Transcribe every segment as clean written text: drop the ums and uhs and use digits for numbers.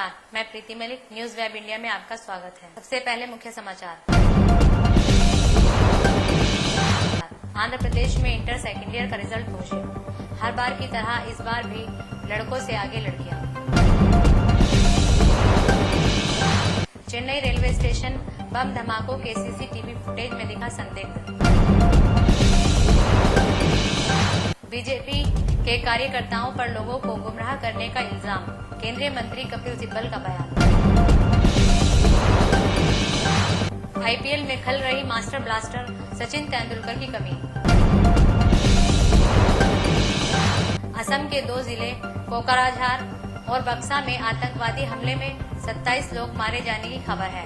नमस्कार, मैं प्रीति Malik. News web India में आपका स्वागत है। सबसे पहले मुख्य समाचार। आंध्र प्रदेश में इंटर सेकेंड ईयर का रिजल्ट घोषित। हर बार की तरह इस बार भी लड़कों से आगे लड़कियां। चेन्नई रेलवे स्टेशन बम धमाकों के सीसीटीवी फुटेज में दिखा संदिग्ध। बीजेपी के कार्यकर्ताओं पर लोगों को गुमराह करने का इल्जाम। केंद्रीय मंत्री कपिल सिब्बल का बयान। आईपीएल में खल रही मास्टर ब्लास्टर सचिन तेंदुलकर की कमी। असम के 2 जिले कोकराझार और बक्सा में आतंकवादी हमले में 27 लोग मारे जाने की खबर है।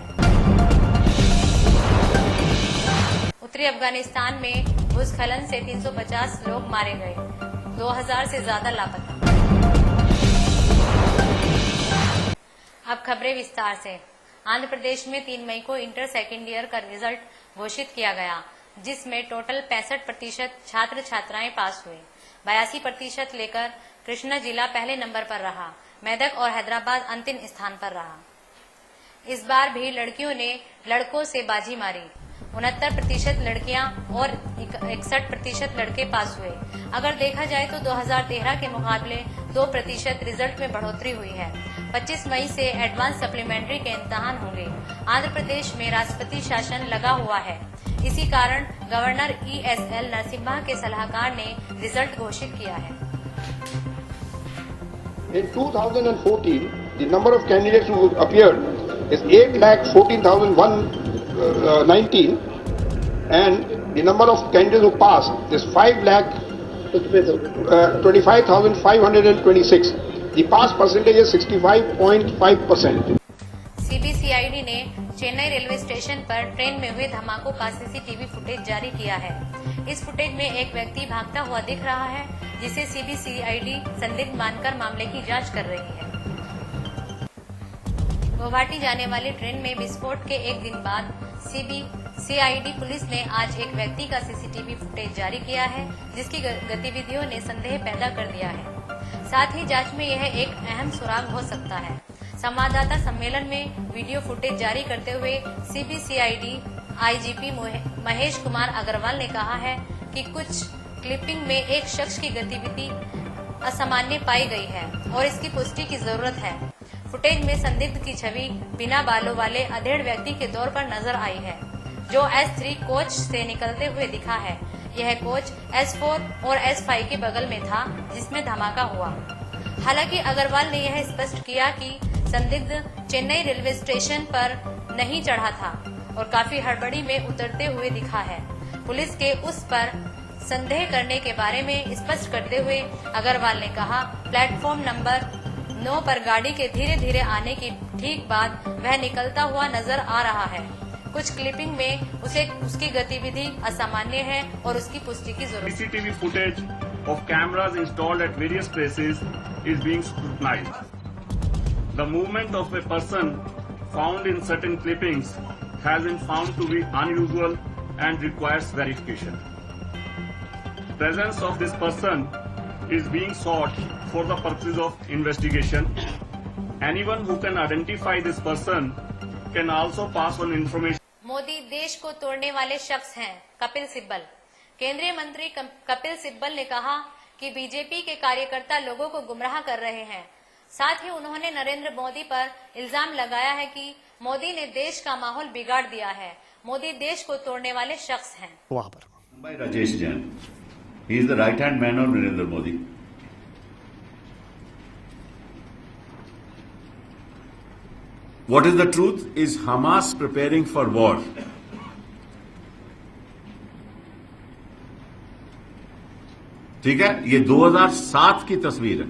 उत्तरी अफगानिस्तान में भूस्खलन से 350 लोग मारे गए, 2000 से ज्यादा लापता। अब खबरें विस्तार से। आंध्र प्रदेश में 3 मई को इंटर सेकेंड ईयर का रिजल्ट घोषित किया गया, जिसमें टोटल 65% छात्र छात्राएं पास हुए। 82% लेकर कृष्णा जिला पहले नंबर पर रहा। मेदक और हैदराबाद अंतिम स्थान पर रहा। इस बार भी लड़कियों ने लड़कों से बाजी मारी। 69% लड़कियां और 61% लड़के पास हुए। अगर देखा जाए तो 2013 के मुकाबले 2% रिजल्ट में बढ़ोतरी हुई है। 25 मई से एडवांस सप्लीमेंट्री के इम्तिहान होंगे। आंध्र प्रदेश में राष्ट्रपति शासन लगा हुआ है। इसी कारण गवर्नर ESL नरसिम्हा के सलाहकार ने रिजल्ट घोषित किया है। In 2014, the number of candidates who appeared is 8,14,119, and the number of candidates who passed is 5,25,526. The pass percentage is 65.5%. CBCID ने चेन्नई रेलवे स्टेशन पर ट्रेन में हुए धमाकों का सीसीटीवी फुटेज जारी किया है। इस फुटेज में एक व्यक्ति भागता हुआ दिख रहा है, जिसे CBCID संदिग्ध मानकर मामले की जांच कर रही है। गुवाहाटी जाने वाली ट्रेन में विस्फोट के एक दिन बाद CBCID पुलिस ने आज एक व्यक्ति का सीसीटीवी फुटेज जारी किया है, जिसकी गतिविधियों ने संदेह पैदा कर दिया है। साथ ही जांच में यह एक अहम सुराग हो सकता है। संवाददाता सम्मेलन में वीडियो फुटेज जारी करते हुए CBCID IGP महेश कुमार अग्रवाल ने कहा है कि कुछ क्लिपिंग में एक शख्स की गतिविधि असामान्य पाई गई है और इसकी पुष्टि की जरूरत है। फुटेज में संदिग्ध की छवि बिना बालों वाले अधेड़ व्यक्ति के तौर पर नजर आई है, जो S3 कोच से निकलते हुए दिखा है। यह कोच S4 और S5 के बगल में था, जिसमें धमाका हुआ। हालांकि अग्रवाल ने यह स्पष्ट किया कि संदिग्ध चेन्नई रेलवे स्टेशन पर नहीं चढ़ा था और काफी हड़बड़ी में उतरते हुए दिखा है। पुलिस के उस पर संदेह करने के बारे में स्पष्ट करते हुए अग्रवाल ने कहा, प्लेटफॉर्म नंबर 9 पर गाड़ी के धीरे धीरे आने की ठीक बाद वह निकलता हुआ नजर आ रहा है। कुछ क्लिपिंग में उसकी गतिविधि असामान्य है और उसकी पुष्टि की जरूरत है। CCTV footage of cameras installed at various places is being scrutinized. The movement of a person found in certain clippings has been found to be unusual and requires verification. Presence of this person is being sought for the purposes of investigation. Anyone who can identify this person can also pass on information. Modi देश को तोड़ने वाले शख्स हैं, कपिल सिब्बल। केंद्रीय मंत्री कपिल सिब्बल ने कहा कि बीजेपी के कार्यकर्ता लोगों को गुमराह कर रहे हैं। साथ ही उन्होंने नरेंद्र मोदी पर इल्जाम लगाया है कि मोदी ने देश का माहौल बिगाड़ दिया है। मोदी देश को तोड़ने वाले शख्स हैं। वहां पर by Rajesh Jain. He is the right-hand man of Narendra Modi. What is the truth? Is Hamas preparing for war? ठीक है, ये 2007 की तस्वीर है.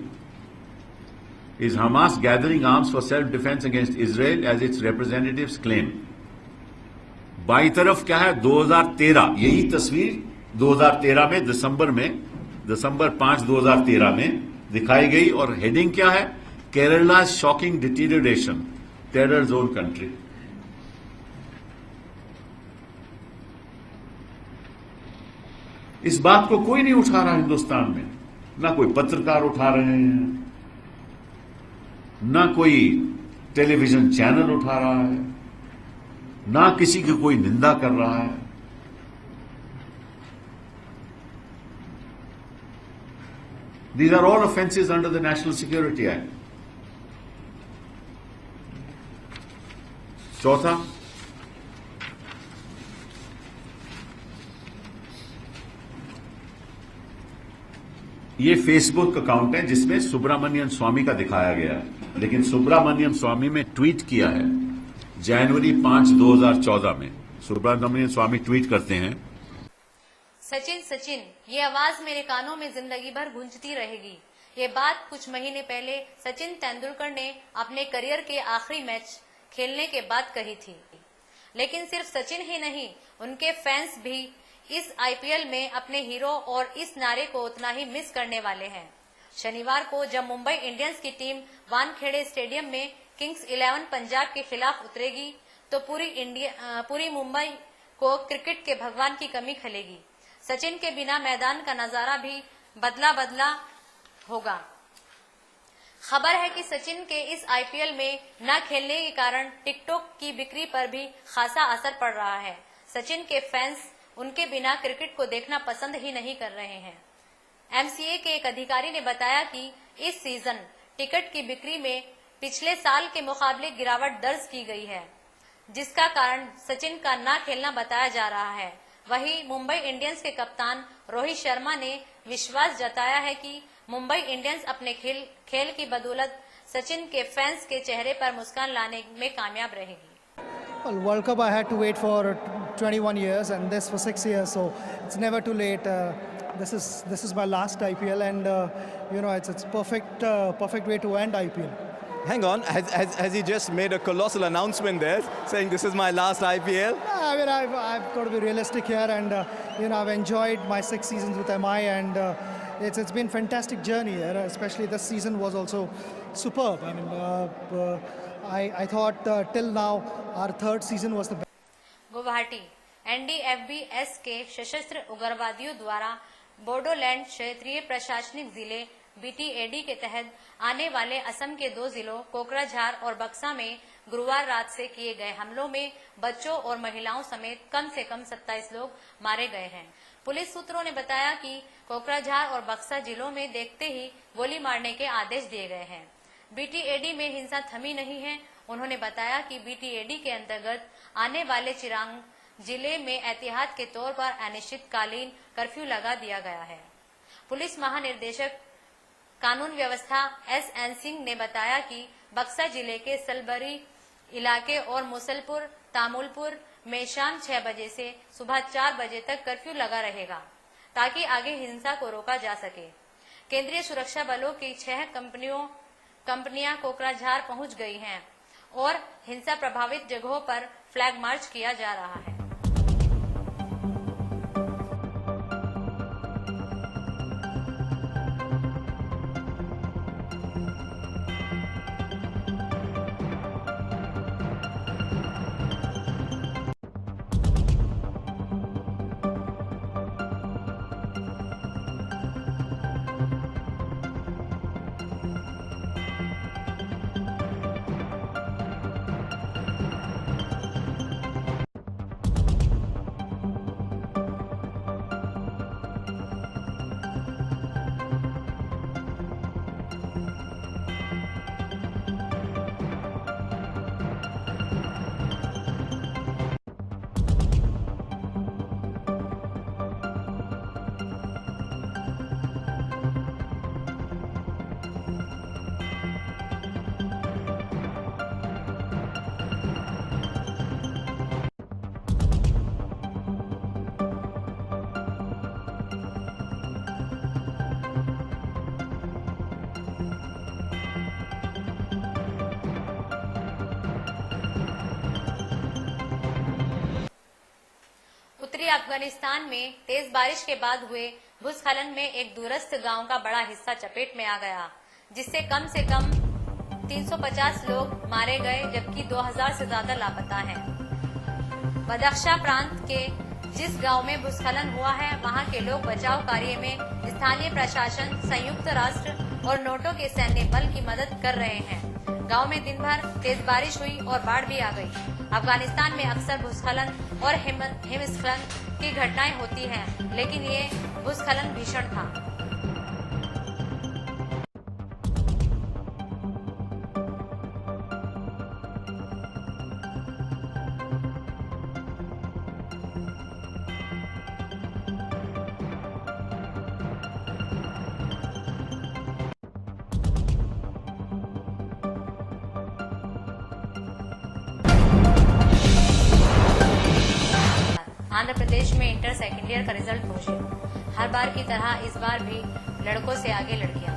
Is Hamas gathering arms for self-defense against Israel as its representatives claim? By तरफ क्या है? 2013. यही तस्वीर 2013 में दिसंबर 5, 2013 में दिखाई गई और हेडिंग क्या है? Kerala shocking deterioration, terror zone country. इस बात को कोई नहीं उठा रहा हिंदुस्तान में, ना कोई पत्रकार उठा रहे हैं, ना कोई टेलीविजन चैनल उठा रहा है, ना किसी की कोई निंदा कर रहा है। These are all offences under the National Security Act. चौथा, ये फेसबुक अकाउंट है जिसमें सुब्रमण्यम स्वामी का दिखाया गया है, लेकिन सुब्रमण्यम स्वामी में ट्वीट किया है जनवरी 5, 2014 में। सुब्रमण्यम स्वामी ट्वीट करते हैं, सचिन सचिन, ये आवाज मेरे कानों में जिंदगी भर गूंजती रहेगी। ये बात कुछ महीने पहले सचिन तेंदुलकर ने अपने करियर के आखिरी मैच खेलने के बाद कही थी। लेकिन सिर्फ सचिन ही नहीं, उनके फैंस भी इस आईपीएल में अपने हीरो और इस नारे को उतना ही मिस करने वाले हैं। शनिवार को जब मुंबई इंडियंस की टीम वानखेड़े स्टेडियम में किंग्स 11 पंजाब के खिलाफ उतरेगी तो पूरी मुंबई को क्रिकेट के भगवान की कमी खलेगी। सचिन के बिना मैदान का नजारा भी बदला होगा। खबर है कि सचिन के इस आईपीएल में न खेलने के कारण टिकटॉक की बिक्री पर भी खासा असर पड़ रहा है। सचिन के फैंस उनके बिना क्रिकेट को देखना पसंद ही नहीं कर रहे हैं। एमसीए के एक अधिकारी ने बताया कि इस सीजन टिकट की बिक्री में पिछले साल के मुकाबले गिरावट दर्ज की गई है, जिसका कारण सचिन का न खेलना बताया जा रहा है। वहीं मुंबई इंडियंस के कप्तान रोहित शर्मा ने विश्वास जताया है कि मुंबई इंडियंस अपने खेल की बदौलत सचिन के फैंस के चेहरे पर मुस्कान लाने में कामयाब रहेगी। Well, World Cup I had to wait for 21 years and this for 6 years, so it's never too late. This is my last IPL and it's perfect way to end IPL. Hang on, has he just made a colossal announcement there, saying this is my last IPL? I mean, I've got to be realistic here, and I've enjoyed my 6 seasons with MI, and it's been fantastic journey here. Especially this season was also superb. I mean, I thought till now our third season was the best. Guwahati NDFBS के सशस्त्र उग्रवादियों द्वारा बोडोलैंड क्षेत्रीय प्रशासनिक जिले BTAD के तहत आने वाले असम के 2 जिलों कोकराझार और बक्सा में गुरुवार रात से किए गए हमलों में बच्चों और महिलाओं समेत कम से कम 27 लोग मारे गए हैं। पुलिस सूत्रों ने बताया कि कोकराझार और बक्सा जिलों में देखते ही गोली मारने के आदेश दिए गए हैं। BTAD में हिंसा थमी नहीं है। उन्होंने बताया कि BTAD के अंतर्गत आने वाले चिरांग जिले में एहतियात के तौर पर अनिश्चितकालीन कर्फ्यू लगा दिया गया है। पुलिस महानिदेशक कानून व्यवस्था SN सिंह ने बताया कि बक्सा जिले के सलबरी इलाके और मुसलपुर तामुलपुर में शाम 6 बजे से सुबह 4 बजे तक कर्फ्यू लगा रहेगा, ताकि आगे हिंसा को रोका जा सके। केंद्रीय सुरक्षा बलों की 6 कंपनियां कोकराझार पहुंच गई हैं और हिंसा प्रभावित जगहों पर फ्लैग मार्च किया जा रहा है। उत्तरी अफगानिस्तान में तेज बारिश के बाद हुए भूस्खलन में एक दूरस्थ गांव का बड़ा हिस्सा चपेट में आ गया, जिससे कम से कम 350 लोग मारे गए, जबकि 2000 से ज्यादा लापता हैं। बदख्शा प्रांत के जिस गांव में भूस्खलन हुआ है, वहां के लोग बचाव कार्य में स्थानीय प्रशासन, संयुक्त राष्ट्र और नोटो के सैन्य बल की मदद कर रहे हैं। गांव में दिन भर तेज बारिश हुई और बाढ़ भी आ गई। अफगानिस्तान में अक्सर भूस्खलन और हिमस्खलन की घटनाएं होती हैं, लेकिन ये भूस्खलन भीषण था। आंध्र प्रदेश में इंटर सेकेंड ईयर का रिजल्ट घोषित। हर बार की तरह इस बार भी लड़कों से आगे लड़कियां।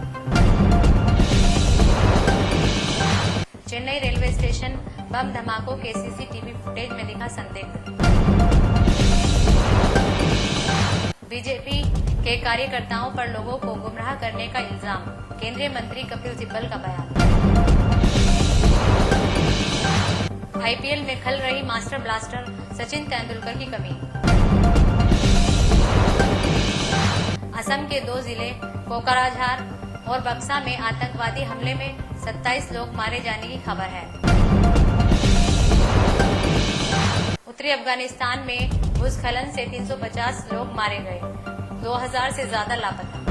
चेन्नई रेलवे स्टेशन बम धमाकों के सीसीटीवी फुटेज में दिखा संदिग्ध। बीजेपी के कार्यकर्ताओं पर लोगों को गुमराह करने का इल्जाम। केंद्रीय मंत्री कपिल सिब्बल का बयान। आईपीएल में खल रही मास्टर ब्लास्टर सचिन तेंदुलकर की कमी। असम के 2 जिले कोकराझार और बक्सा में आतंकवादी हमले में 27 लोग मारे जाने की खबर है। उत्तरी अफगानिस्तान में भूस्खलन से 350 लोग मारे गए, 2000 से ज्यादा लापता।